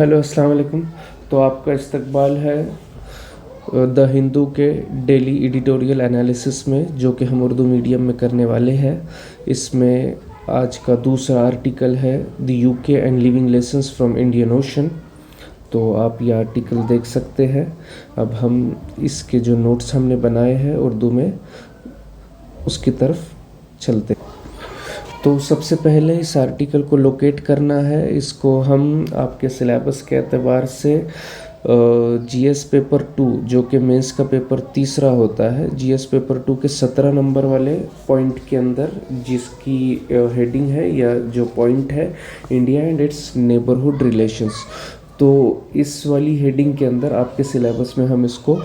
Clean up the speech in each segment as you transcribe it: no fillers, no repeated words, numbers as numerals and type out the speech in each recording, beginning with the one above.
Hello, अस्सलाम वालेकुम। तो आपका इस्तकबाल है द हिंदू के डेली एडिटोरियल एनालिसिस में, जो कि हम उर्दू मीडियम में करने वाले हैं। इसमें आज का दूसरा आर्टिकल है the UK and living lessons from Indian ocean. तो आप ये आर्टिकल देख सकते हैं। अब हम इसके जो नोट्स हमने बनाए हैं उर्दू में, उसकी तरफ चलते हैं। तो सबसे पहले इस आर्टिकल को लोकेट करना है। इसको हम आपके सिलेबस के एतबार से जीएस पेपर 2, जो कि मेंस का पेपर तीसरा होता है, जीएस पेपर 2 के 17 नंबर वाले पॉइंट के अंदर जिसकी हेडिंग है या जो पॉइंट है, India and it's neighbourhood relations. तो इस वाली हेडिंग के अंदर आपके सिलेबस में हम इसको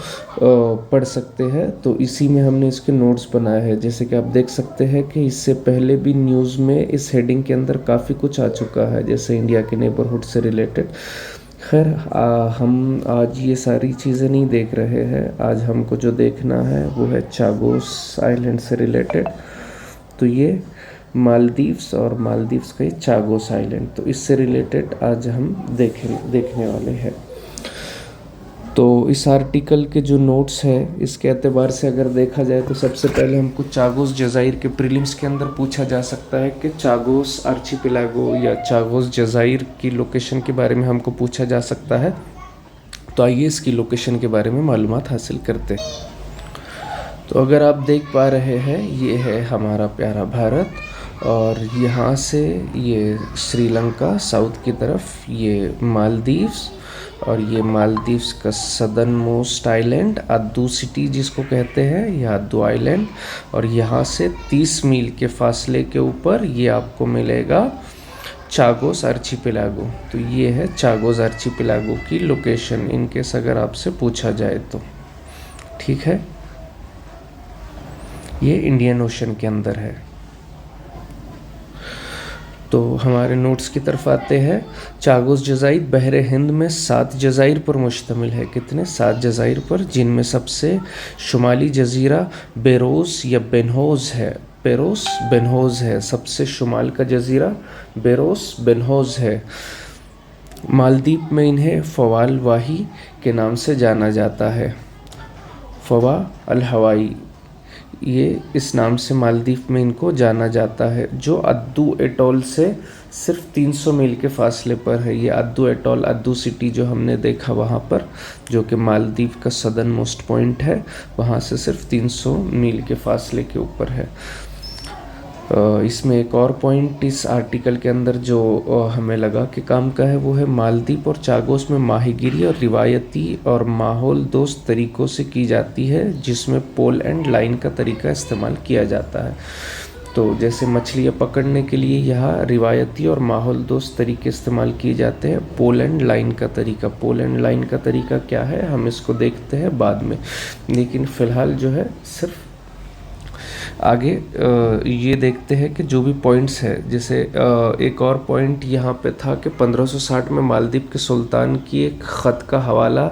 पढ़ सकते हैं। तो इसी में हमने इसके नोट्स बनाए हैं। जैसे कि आप देख सकते हैं कि इससे पहले भी न्यूज़ में इस हेडिंग के अंदर काफ़ी कुछ आ चुका है, जैसे इंडिया के नेबरहुड से रिलेटेड। खैर, हम आज ये सारी चीज़ें नहीं देख रहे हैं। आज हमको जो देखना है वो है चागोस आइलैंड से रिलेटेड। तो ये मालदीव्स और मालदीव्स का ये चागोस आइलैंड, तो इससे रिलेटेड आज हम देखने वाले हैं। तो इस आर्टिकल के जो नोट्स हैं, इसके एतबार से अगर देखा जाए तो सबसे पहले हमको चागोस जज़ाइर के प्रीलिम्स के अंदर पूछा जा सकता है कि चागोस आर्चिपेलागो या चागोस जज़ाइर की लोकेशन के बारे में हमको पूछा जा सकता है। तो आइए इसकी लोकेशन के बारे में मालूमात हासिल करते हैं। तो अगर आप देख पा रहे हैं, ये है हमारा प्यारा भारत, और यहाँ से ये श्रीलंका साउथ की तरफ, ये मालदीव्स, और ये मालदीव्स का सदर्न मोस्ट आइलैंड अद्दू सिटी जिसको कहते हैं, यह अद्दू आइलैंड। और यहाँ से 30 मील के फासले के ऊपर ये आपको मिलेगा चागोस आर्चिपेलागो। तो ये है चागोस आर्चिपेलागो की लोकेशन, इनकेस अगर आपसे पूछा जाए तो। ठीक है, ये इंडियन ओशन के अंदर है। तो हमारे नोट्स की तरफ आते हैं। चागोस जज़ाइर बहरे हिंद में 7 जज़ाइर पर मुश्तमिल है। कितने? 7 जज़ाइर पर, जिनमें सबसे शुमाली जज़ीरा बेरोस या बेनहोज है। बेरोस बेनहोज है, सबसे शुमाल का जज़ीरा बेरोस बेनहोज है। मालदीव में इन्हें फवाल वाही के नाम से जाना जाता है। फवा अल हवाई, ये इस नाम से मालदीव में इनको जाना जाता है, जो अद्दू एटोल से सिर्फ 300 मील के फासले पर है। ये अद्दू एटोल, अद्दू सिटी जो हमने देखा वहाँ पर, जो कि मालदीव का सदर्न मोस्ट पॉइंट है, वहाँ से सिर्फ 300 मील के फासले के ऊपर है। इसमें एक और पॉइंट इस आर्टिकल के अंदर जो हमें लगा कि काम का है, वो है मालदीव और चागोस में माहीगिरी और रिवायती और माहौल दोस्त तरीक़ों से की जाती है, जिसमें पोल एंड लाइन का तरीका इस्तेमाल किया जाता है। तो जैसे मछलियाँ पकड़ने के लिए यहाँ रिवायती और माहौल दोस्त तरीके इस्तेमाल किए जाते हैं। पोल एंड लाइन का तरीका, पोल एंड लाइन का तरीका क्या है, हम इसको देखते हैं बाद में, लेकिन फ़िलहाल जो है सिर्फ आगे ये देखते हैं कि जो भी पॉइंट्स है, जैसे एक और पॉइंट यहाँ पे था कि 1560 में मालदीव के सुल्तान की एक ख़त का हवाला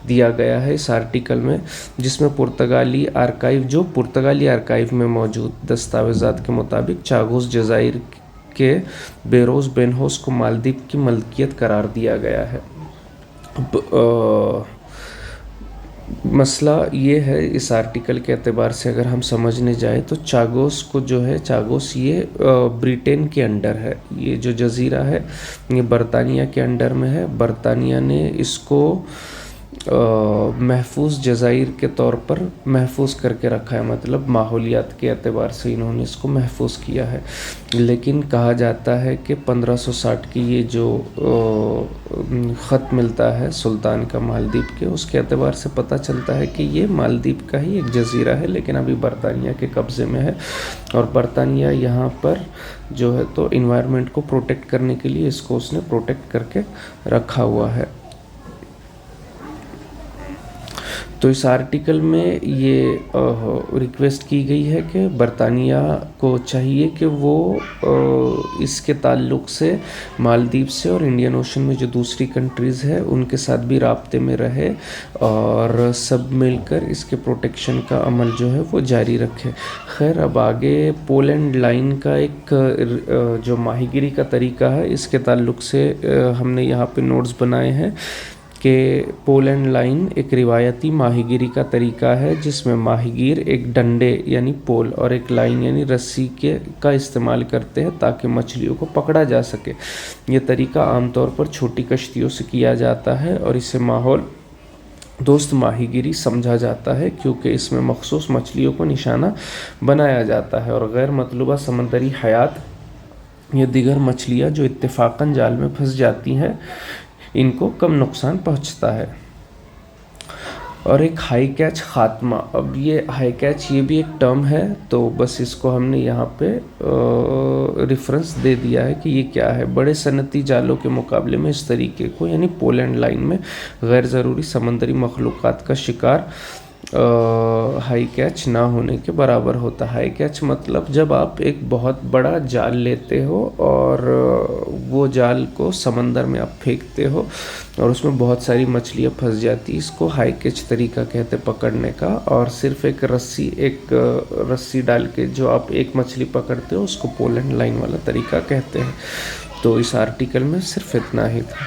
दिया गया है इस आर्टिकल में, जिसमें पुर्तगाली आर्काइव में मौजूद दस्तावेज़ात के मुताबिक चागोस जज़ाइर के बेरोस बेनहोस को मालदीव की मलकियत करार दिया गया है। अब मसला ये है, इस आर्टिकल के एतबार से अगर हम समझने जाए तो चागोस को जो है, चागोस ये ब्रिटेन के अंडर है। ये जो जज़ीरा है ये बरतानिया के अंडर में है। बरतानिया ने इसको महफूज जज़ाइर के तौर पर महफूज करके रखा है, मतलब माहौलियात के एतबार से इन्होंने इसको महफूज किया है। लेकिन कहा जाता है कि 1560 की ये जो ख़त मिलता है सुल्तान का मालदीव के, उसके एतबार से पता चलता है कि ये मालदीव का ही एक जज़ीरा है, लेकिन अभी बरतानिया के कब्ज़े में है। और बरतानिया यहाँ पर जो है तो इन्वायरमेंट को प्रोटेक्ट करने के लिए इसको उसने प्रोटेक्ट करके रखा हुआ है। तो इस आर्टिकल में ये रिक्वेस्ट की गई है कि बरतानिया को चाहिए कि वो इसके ताल्लुक से मालदीव से और इंडियन ओशन में जो दूसरी कंट्रीज़ है उनके साथ भी राब्ते में रहे और सब मिलकर इसके प्रोटेक्शन का अमल जो है वो जारी रखे। खैर, अब आगे पोलैंड लाइन का एक जो माहीगिरी का तरीका है इसके ताल्लुक से हमने यहाँ पे नोट्स बनाए हैं कि पोलैंड लाइन एक रिवायती माहीगिरी का तरीका है जिसमें माहीगीर एक डंडे यानी पोल और एक लाइन यानी रस्सी का इस्तेमाल करते हैं ताकि मछलियों को पकड़ा जा सके। ये तरीका आमतौर पर छोटी कश्तियों से किया जाता है और इसे माहौल दोस्त माहीगिरी समझा जाता है क्योंकि इसमें मखसूस मछलियों को निशाना बनाया जाता है और गैर मतलूबा समंदरी हयात या दीगर मछलियाँ जो इत्तेफाकन जाल में फंस जाती हैं इनको कम नुकसान पहुंचता है। और एक हाई कैच खात्मा, अब ये हाई कैच ये भी एक टर्म है तो बस इसको हमने यहाँ पे रेफरेंस दे दिया है कि ये क्या है। बड़े सनती जालों के मुकाबले में इस तरीके को यानी पोलैंड लाइन में गैर ज़रूरी समंदरी मखलूक़ात का शिकार हाई कैच ना होने के बराबर होता है। हाई कैच मतलब जब आप एक बहुत बड़ा जाल लेते हो और वो जाल को समंदर में आप फेंकते हो और उसमें बहुत सारी मछलियाँ फंस जाती, इसको हाई कैच तरीका कहते पकड़ने का। और सिर्फ एक रस्सी डाल के जो आप एक मछली पकड़ते हो उसको पोलैंड लाइन वाला तरीका कहते हैं। तो इस आर्टिकल में सिर्फ इतना ही था।